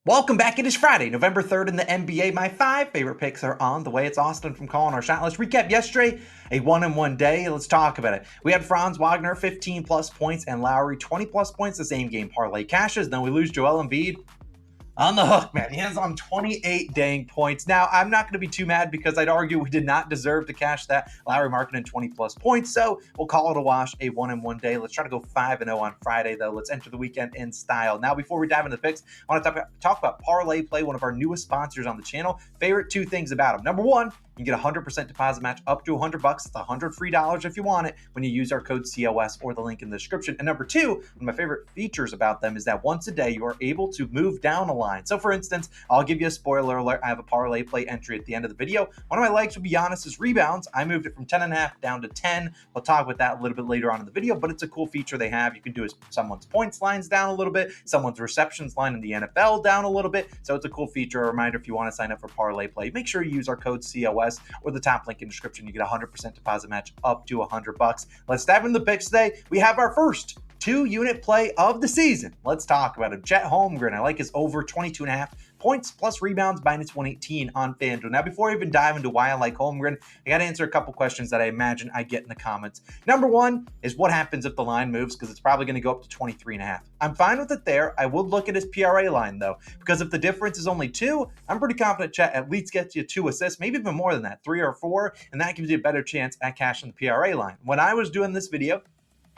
Welcome back. It is Friday, November 3rd in the NBA. My five favorite picks are on the way. It's Austin from Calling Our Shot. Let's recap yesterday, a 1-1 day. Let's talk about it. We had Franz Wagner, 15 plus points, and Lowry, 20 plus points, the same game parlay cashes. Then we lose Joel Embiid on the hook, man. He has on 28 dang points. Now, I'm not going to be too mad because I'd argue we did not deserve to cash that. Lowry Markkanen 20 plus points, so we'll call it a wash, a 1-1 day. Let's try to go 5-0 on Friday, though. Let's enter the weekend in style. Now, before we dive into the picks, I want to talk about Parlay Play, one of our newest sponsors on the channel. Favorite two things about them. Number one, you can get a 100% deposit match up to $100. It's $100 free if you want it when you use our code COS or the link in the description. And number two, one of my favorite features about them is that once a day you are able to move down a line. So for instance, I'll give you a spoiler alert. I have a parlay play entry at the end of the video. One of my likes would be Giannis's rebounds. I moved it from 10.5 down to 10. We'll talk about that a little bit later on in the video, but it's a cool feature they have. You can do someone's points lines down a little bit, someone's receptions line in the NFL down a little bit. So it's a cool feature. A reminder, if you want to sign up for Parlay Play, make sure you use our code COS or the top link in the description. You get a 100% deposit match up to $100. Let's dive into the picks today. We have our first 2-unit play of the season. Let's talk about him. Chet Holmgren. I like his over 22.5 points plus rebounds -118 on FanDuel. Now, before I even dive into why I like Holmgren, I got to answer a couple questions that I imagine I get in the comments. Number one is what happens if the line moves, because it's probably going to go up to 23.5. I'm fine with it there. I would look at his PRA line, though, because if the difference is only 2, I'm pretty confident Chet at least gets you 2 assists, maybe even more than that, 3 or 4, and that gives you a better chance at cashing the PRA line. When I was doing this video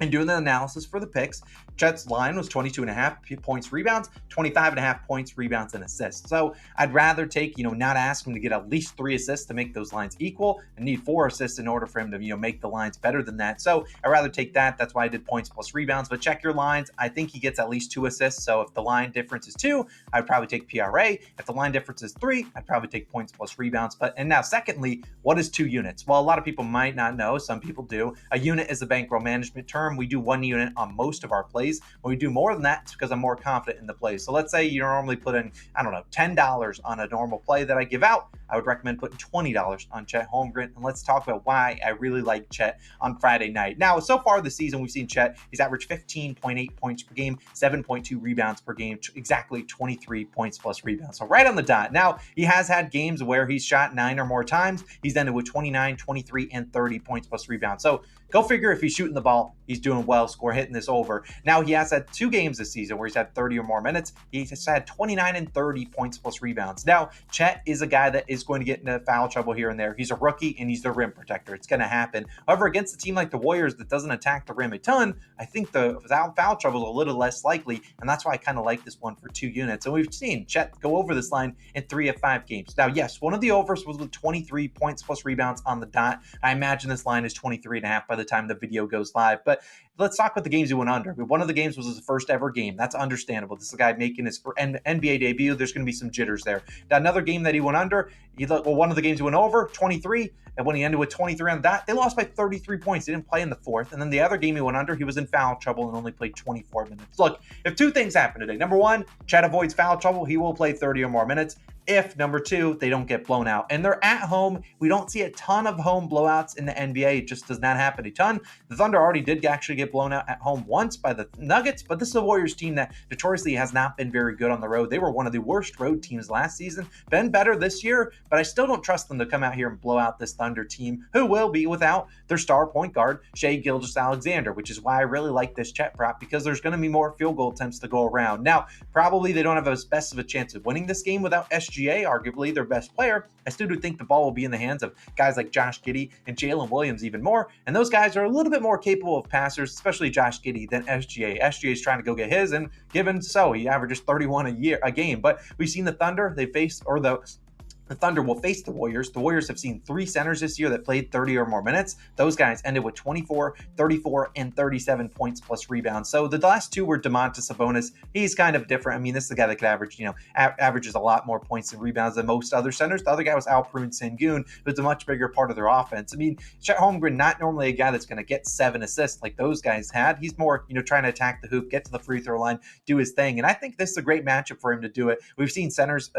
and doing the analysis for the picks, Chet's line was 22.5 points, rebounds, 25.5 points, rebounds, and assists. So I'd rather take, not ask him to get at least 3 assists to make those lines equal and need 4 assists in order for him to, make the lines better than that. So I'd rather take that. That's why I did points plus rebounds. But check your lines. I think he gets at least 2 assists. So if the line difference is 2, I'd probably take PRA. If the line difference is 3, I'd probably take points plus rebounds. And now, secondly, what is 2 units? Well, a lot of people might not know. Some people do. A unit is a bankroll management term. We do 1 unit on most of our plays. When we do more than that, it's because I'm more confident in the play. So let's say you normally put in, $10 on a normal play that I give out. I would recommend putting $20 on Chet Holmgren. And let's talk about why I really like Chet on Friday night. Now, so far this season, we've seen Chet. He's averaged 15.8 points per game, 7.2 rebounds per game, exactly 23 points plus rebounds. So right on the dot. Now, he has had games where he's shot 9 or more times. He's ended with 29, 23, and 30 points plus rebounds. So go figure, if he's shooting the ball, he's doing well, hitting this over. Now, he has had 2 games this season where he's had 30 or more minutes. He's had 29 and 30 points plus rebounds. Now, Chet is a guy that is going to get into foul trouble here and there. He's a rookie and he's the rim protector. It's going to happen. However, against a team like the Warriors that doesn't attack the rim a ton, I think the foul trouble is a little less likely, and that's why I kind of like this one for 2 units. And we've seen Chet go over this line in 3 of 5 games. Now, yes, one of the overs was with 23 points plus rebounds on the dot. I imagine this line is 23.5 by the time the video goes live. But let's talk about the games he went under. One of the games was his first ever game. That's understandable. This is a guy making his NBA debut. There's going to be some jitters there. Now, another game that he went under, one of the games he went over, 23, and when he ended with 23 on the dot, they lost by 33 points. He didn't play in the 4th. And then the other game he went under, he was in foul trouble and only played 24 minutes. Look, if 2 things happen today. Number 1, Chet avoids foul trouble. He will play 30 or more minutes. If, number 2, they don't get blown out. And they're at home. We don't see a ton of home blowouts in the NBA. It just does not happen a ton. The Thunder already did actually get blown out at home once by the Nuggets, but this is a Warriors team that notoriously has not been very good on the road. They were one of the worst road teams last season. Been better this year, but I still don't trust them to come out here and blow out this Thunder team, who will be without their star point guard, Shai Gilgeous-Alexander, which is why I really like this Chet prop, because there's going to be more field goal attempts to go around. Now, probably they don't have as best of a chance of winning this game without SGA, arguably their best player. I still do think the ball will be in the hands of guys like Josh Giddey and Jalen Williams even more, and those guys are a little bit more capable of passers, especially Josh Giddey, than SGA. SGA is trying to go get his, and given so, he averages 31 a game. But we've seen the Thunder, the Thunder will face the Warriors. The Warriors have seen 3 centers this year that played 30 or more minutes. Those guys ended with 24, 34, and 37 points plus rebounds. So the last 2 were Domantas Sabonis. He's kind of different. I mean, this is a guy that could average, averages a lot more points and rebounds than most other centers. The other guy was Alperen Sengun, who's a much bigger part of their offense. I mean, Chet Holmgren, not normally a guy that's going to get 7 assists like those guys had. He's more, trying to attack the hoop, get to the free throw line, do his thing. And I think this is a great matchup for him to do it. We've seen centers,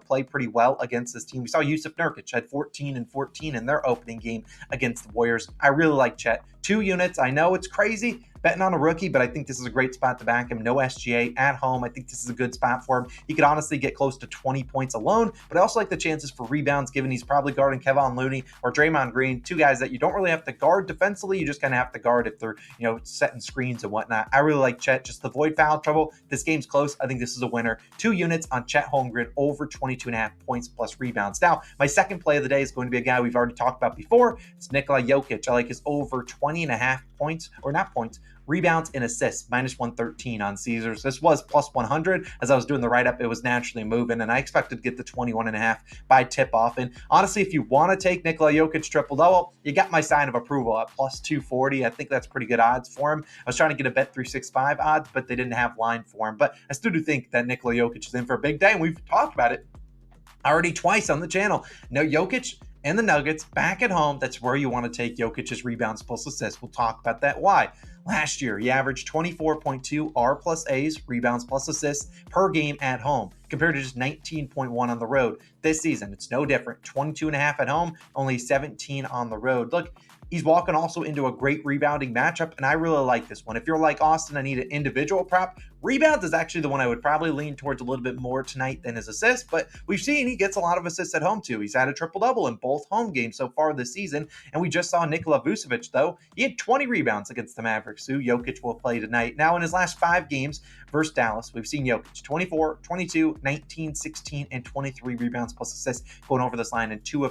play pretty well against this team. We saw Yusuf Nurkic had 14 and 14 in their opening game against the Warriors. I really like Chet. 2 units. I know it's crazy. betting on a rookie, but I think this is a great spot to back him. No SGA at home. I think this is a good spot for him. He could honestly get close to 20 points alone, but I also like the chances for rebounds given he's probably guarding Kevon Looney or Draymond Green, two guys that you don't really have to guard defensively. You just kind of have to guard if they're, setting screens and whatnot. I really like Chet. Just avoid foul trouble. This game's close. I think this is a winner. 2 units on Chet Holmgren over 22.5 points plus rebounds. Now, my second play of the day is going to be a guy we've already talked about before. It's Nikola Jokic. I like his over 20.5 points, or not points, rebounds and assists, minus 113 on Caesars. This was plus 100. As I was doing the write-up, it was naturally moving, and I expected to get the 21.5 by tip-off. And honestly, if you want to take Nikola Jokic triple-double, you got my sign of approval at plus 240. I think that's pretty good odds for him. I was trying to get a bet 365 odds, but they didn't have line for him. But I still do think that Nikola Jokic is in for a big day, and we've talked about it already twice on the channel. No, Jokic and the Nuggets back at home. That's where you want to take Jokic's rebounds plus assists. We'll talk about that. Why? Last year, he averaged 24.2 R plus A's, rebounds plus assists per game at home, compared to just 19.1 on the road. This season, it's no different. 22.5 at home, only 17 on the road. Look, he's walking also into a great rebounding matchup, and I really like this one. If you're like Austin, I need an individual prop. Rebounds is actually the one I would probably lean towards a little bit more tonight than his assists, but we've seen he gets a lot of assists at home too. He's had a triple-double in both home games so far this season, and we just saw Nikola Vucevic, though. He had 20 rebounds against the Mavericks, who Jokic will play tonight. Now, in his last 5 games versus Dallas, we've seen Jokic 24, 22, 19, 16, and 23 rebounds plus assists going over this line in 3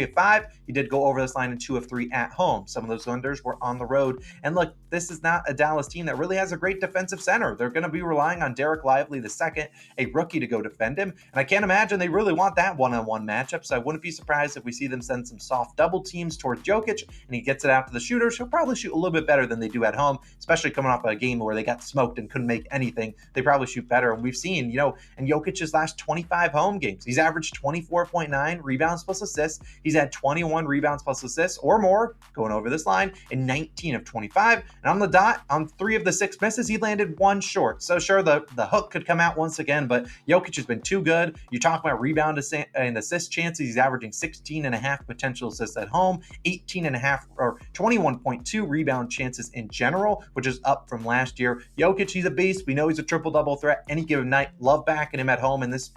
of 5. He did go over this line in 2 of 3 at home. Some of those unders were on the road. And look, this is not a Dallas team that really has a great defensive center. They're going to be relying on Derek Lively II, a rookie, to go defend him. And I can't imagine they really want that one-on-one matchup, so I wouldn't be surprised if we see them send some soft double teams towards Jokic, and he gets it out to the shooters. He'll probably shoot a little bit better than they do at home, especially coming off a game where they got smoked and couldn't make anything. They probably shoot better. And we've seen, in Jokic's last 25 home games, he's averaged 24.9 rebounds plus assists. He's had 21 rebounds plus assists or more going over this line in 19 of 25. And on the dot, on 3 of the 6 misses, he landed 1 short. So sure, the hook could come out once again, but Jokic has been too good. You talk about rebound and assist chances. He's averaging 16.5 potential assists at home, 18.5 or 21.2 rebound chances in general, which is up from last year. Jokic, he's a beast. We know he's a triple-double threat any given night. Love backing him at home in this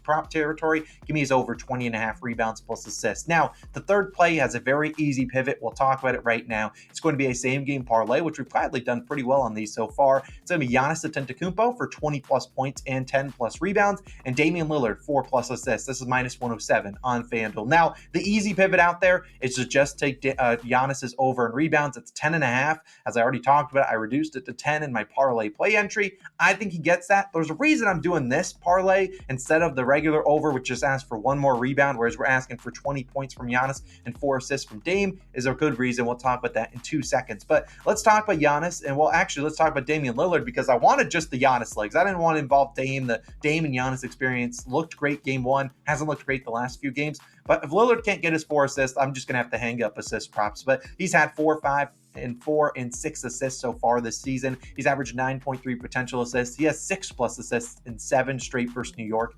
prop territory. Give me his over 20.5 rebounds plus assists. Now, the third play has a very easy pivot. We'll talk about it right now. It's going to be a same-game parlay, which we've probably done pretty well on these so far. It's going to be Giannis Antetokounmpo for 20-plus points and 10-plus rebounds, and Damian Lillard 4-plus assists. This is minus 107 on FanDuel. Now, the easy pivot out there is to just take Giannis's over in rebounds. It's 10.5. As I already talked about, I reduced it to 10 in my parlay play entry. I think he gets that. There's a reason I'm doing this parlay instead of the regular over, which just asks for 1 more rebound, whereas we're asking for 20 points from Giannis and 4 assists from Dame. Is a good reason. We'll talk about that in 2 seconds. But let's talk about Giannis, and let's talk about Damian Lillard, because I wanted just the Giannis legs. I didn't want to involve Dame. The Dame and Giannis experience looked great game 1, hasn't looked great the last few games. But if Lillard can't get his 4 assists, I'm just going to have to hang up assist props. But he's had 4, 5, and 4 and 6 assists so far this season. He's averaged 9.3 potential assists. He has 6+ assists in 7 straight versus New York.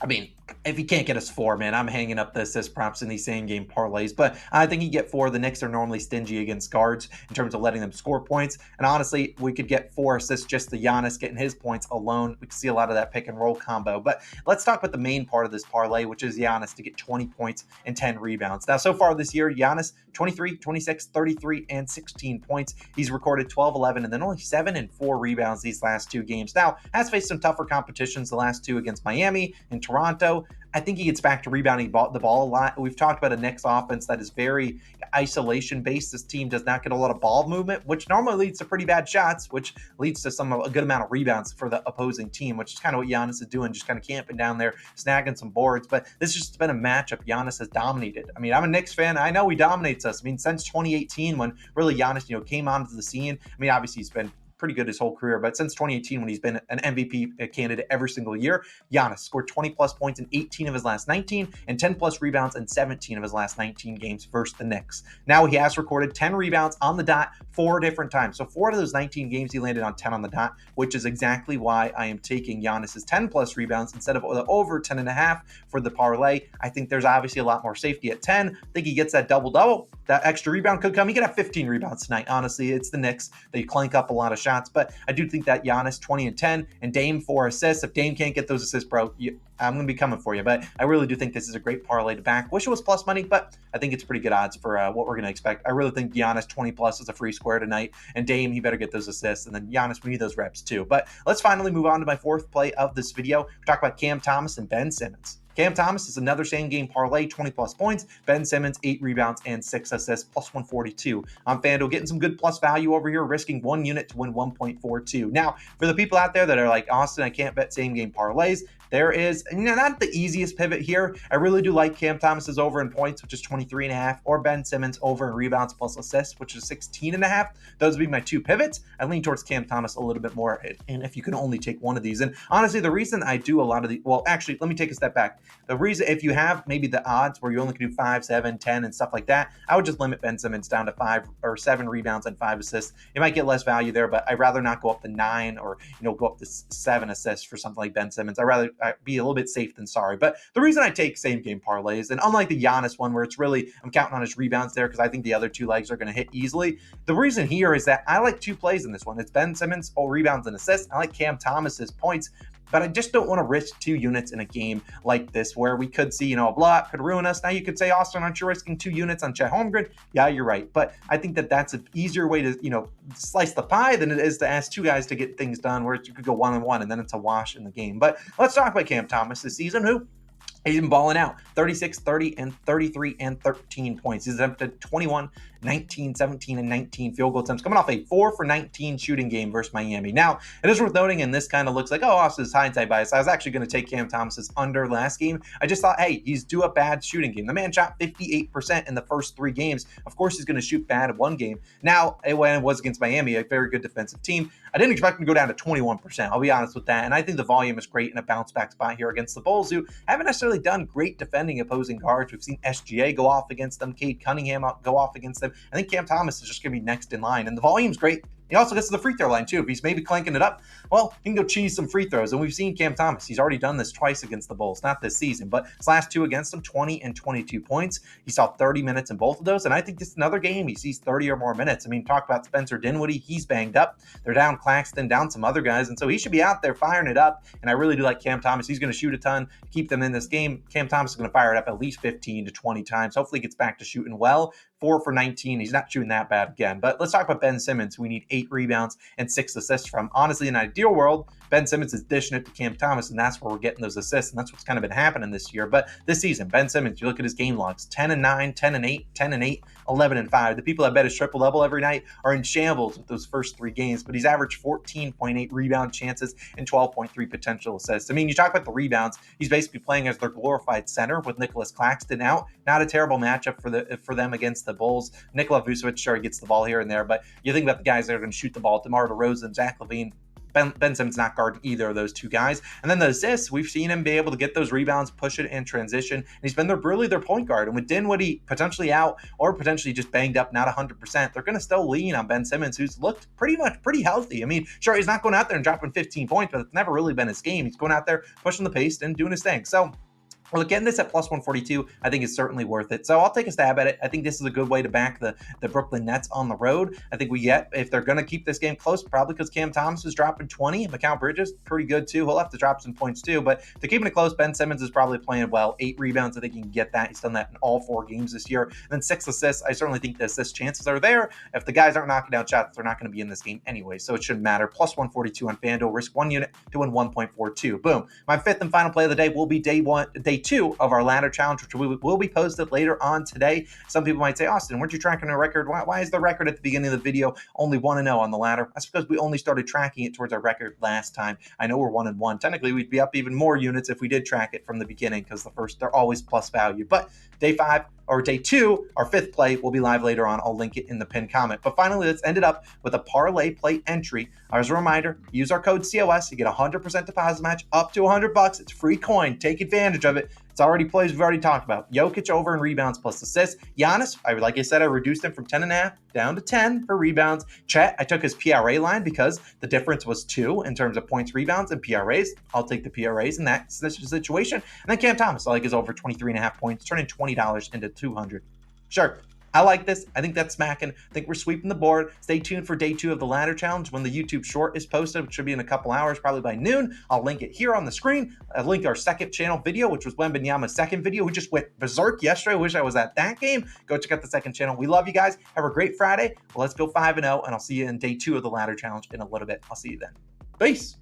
I mean, if he can't get us 4, man, I'm hanging up the assist props in these same game parlays. But I think you get 4. The Knicks are normally stingy against guards in terms of letting them score points. And honestly, we could get 4 assists just to Giannis getting his points alone. We can see a lot of that pick and roll combo. But let's talk about the main part of this parlay, which is Giannis to get 20 points and 10 rebounds. Now, so far this year, Giannis 23, 26, 33, and 16 points. He's recorded 12, 11, and then only 7 and 4 rebounds these last 2 games. Now, has faced some tougher competitions the last 2 against Miami and Toronto. I think he gets back to rebounding the ball a lot. We've talked about a Knicks offense that is very isolation-based. This team does not get a lot of ball movement, which normally leads to pretty bad shots, which leads to a good amount of rebounds for the opposing team, which is kind of what Giannis is doing, just kind of camping down there, snagging some boards. But this has just been a matchup Giannis has dominated. I mean, I'm a Knicks fan. I know he dominates us. I mean, since 2018, when really Giannis, came onto the scene. I mean, obviously he's been pretty good his whole career, but since 2018, when he's been an MVP candidate every single year, Giannis scored 20-plus points in 18 of his last 19 and 10-plus rebounds in 17 of his last 19 games versus the Knicks. Now he has recorded 10 rebounds on the dot 4 different times. So 4 of those 19 games, he landed on 10 on the dot, which is exactly why I am taking Giannis's 10-plus rebounds instead of the over 10.5 for the parlay. I think there's obviously a lot more safety at 10. I think he gets that double-double. that extra rebound could come. He could have 15 rebounds tonight. Honestly, it's the Knicks. They clank up a lot of shots, but I do think that Giannis 20 and 10 and Dame 4 assists. If Dame can't get those assists, bro, I'm going to be coming for you. But I really do think this is a great parlay to back. Wish it was plus money, but I think it's pretty good odds for what we're going to expect. I really think Giannis 20 plus is a free square tonight, and Dame, he better get those assists, and then Giannis, we need those reps too. But let's finally move on to my fourth play of this video. We talk about Cam Thomas and Ben Simmons. Cam Thomas is another same-game parlay, 20-plus points. Ben Simmons, 8 rebounds and 6 assists, plus 142. On FanDuel, getting some good plus value over here, risking 1 unit to win 1.42. Now, for the people out there that are like, Austin, I can't bet same-game parlays, there is not the easiest pivot here. I really do like Cam Thomas's over in points, which is 23.5, or Ben Simmons over in rebounds plus assists, which is 16.5. Those would be my two pivots. I lean towards Cam Thomas a little bit more, and if you can only take one of these. And honestly, the reason I do a lot of the, well, actually, let me take a step back. The reason, if you have maybe the odds where you only can do 5, 7, 10, and stuff like that, I would just limit Ben Simmons down to 5 or 7 rebounds and 5 assists. You might get less value there, but I'd rather not go up to 9 or go up to 7 assists for something like Ben Simmons. I'd rather be a little bit safe than sorry. But the reason I take same game parlays, and unlike the Giannis one where it's really, I'm counting on his rebounds there because I think the other two legs are going to hit easily. The reason here is that I like two plays in this one. It's Ben Simmons, rebounds and assists. I like Cam Thomas's points, but I just don't want to risk 2 units in a game like this where we could see, a blowout could ruin us. Now you could say, Austin, aren't you risking 2 units on Chet Holmgren? Yeah, you're right. But I think that that's an easier way to, slice the pie than it is to ask 2 guys to get things done where you could go 1-1 and then it's a wash in the game. But let's talk about Cam Thomas this season, who he's been balling out 36, 30, and 33, and 13 points. He's attempted 21, 19, 17, and 19 field goal attempts, coming off a 4 for 19 shooting game versus Miami. Now, it is worth noting, and this kind of looks like, Austin's hindsight bias. I was actually going to take Cam Thomas's under last game. I just thought, hey, he's due a bad shooting game. The man shot 58% in the first 3 games. Of course, he's going to shoot bad in one game. Now, when it was against Miami, a very good defensive team, I didn't expect him to go down to 21%. I'll be honest with that. And I think the volume is great in a bounce back spot here against the Bulls, who haven't necessarily done great defending opposing guards. We've seen SGA go off against them, Cade Cunningham go off against them. I think Cam Thomas is just going to be next in line. And the volume's great. He also gets to the free throw line, too. If he's maybe clanking it up, well, he can go cheese some free throws. And we've seen Cam Thomas. He's already done this twice against the Bulls. Not this season, but his last 2 against them, 20 and 22 points. He saw 30 minutes in both of those. And I think this is another game he sees 30 or more minutes. I mean, talk about Spencer Dinwiddie. He's banged up. They're down Claxton, down some other guys. And so he should be out there firing it up. And I really do like Cam Thomas. He's going to shoot a ton, keep them in this game. Cam Thomas is going to fire it up at least 15 to 20 times. Hopefully he gets back to shooting well. 4 for 19. He's not shooting that bad again. But let's talk about Ben Simmons. We need 8 rebounds and 6 assists from. Honestly, in an ideal world, Ben Simmons is dishing it to Cam Thomas, and that's where we're getting those assists, and that's what's kind of been happening this year. But this season, Ben Simmons, you look at his game logs, 10-9, 10-8, 10-8, 11-5. The people that bet his triple-double every night are in shambles with those first 3 games, but he's averaged 14.8 rebound chances and 12.3 potential assists. I mean, you talk about the rebounds, he's basically playing as their glorified center with Nicholas Claxton out. Not a terrible matchup for them against the Bulls. Nikola Vucevic sure gets the ball here and there, but you think about the guys that are going to shoot the ball, DeMar DeRozan, Zach LaVine. Ben Simmons not guarding either of those 2 guys. And then the assists, we've seen him be able to get those rebounds, push it in transition. And he's been really their point guard. And with Dinwiddie potentially out or potentially just banged up, not 100%, they're going to still lean on Ben Simmons, who's looked pretty healthy. I mean, sure, he's not going out there and dropping 15 points, but it's never really been his game. He's going out there, pushing the pace and doing his thing. So, well, getting this at plus 142, I think is certainly worth it. So I'll take a stab at it. I think this is a good way to back the Brooklyn Nets on the road. I think if they're going to keep this game close, probably because Cam Thomas is dropping 20. Mikal Bridges, pretty good too. He'll have to drop some points too. But to keeping it close, Ben Simmons is probably playing well. 8 rebounds, I think he can get that. He's done that in all 4 games this year. And then 6 assists. I certainly think the assist chances are there. If the guys aren't knocking down shots, they're not going to be in this game anyway. So it shouldn't matter. Plus 142 on FanDuel. Risk 1 unit to win 1.42. Boom. My 5th and final play of the day will be day 2 of our last challenge, which will be posted later on today. Some people might say, Austin, weren't you tracking a record? Why is the record at the beginning of the video only 1-0 on the ladder? That's because we only started tracking it towards our record last time. I know we're 1-1. Technically, we'd be up even more units if we did track it from the beginning because they're always plus value. But day 5 or day 2, our 5th play will be live later on. I'll link it in the pinned comment. But finally, let's end it up with a parlay play entry. As a reminder, use our code COS. You get a 100% deposit match up to $100. It's free coin. Take advantage of it. It's already plays we've already talked about. Jokic over in rebounds plus assists. Giannis, like I said, I reduced him from 10.5 down to 10 for rebounds. Chet, I took his PRA line because the difference was 2 in terms of points, rebounds, and PRAs. I'll take the PRAs in that situation. And then Cam Thomas, I like his over 23.5 points, turning $20 into $200. Sure, I like this. I think that's smacking. I think we're sweeping the board. Stay tuned for day 2 of the ladder challenge when the YouTube short is posted, which should be in a couple hours, probably by noon. I'll link it here on the screen. I'll link our second channel video, which was Wembanyama's second video. We just went berserk yesterday. I wish I was at that game. Go check out the second channel. We love you guys. Have a great Friday. Well, let's go 5-0, and I'll see you in day 2 of the ladder challenge in a little bit. I'll see you then. Peace.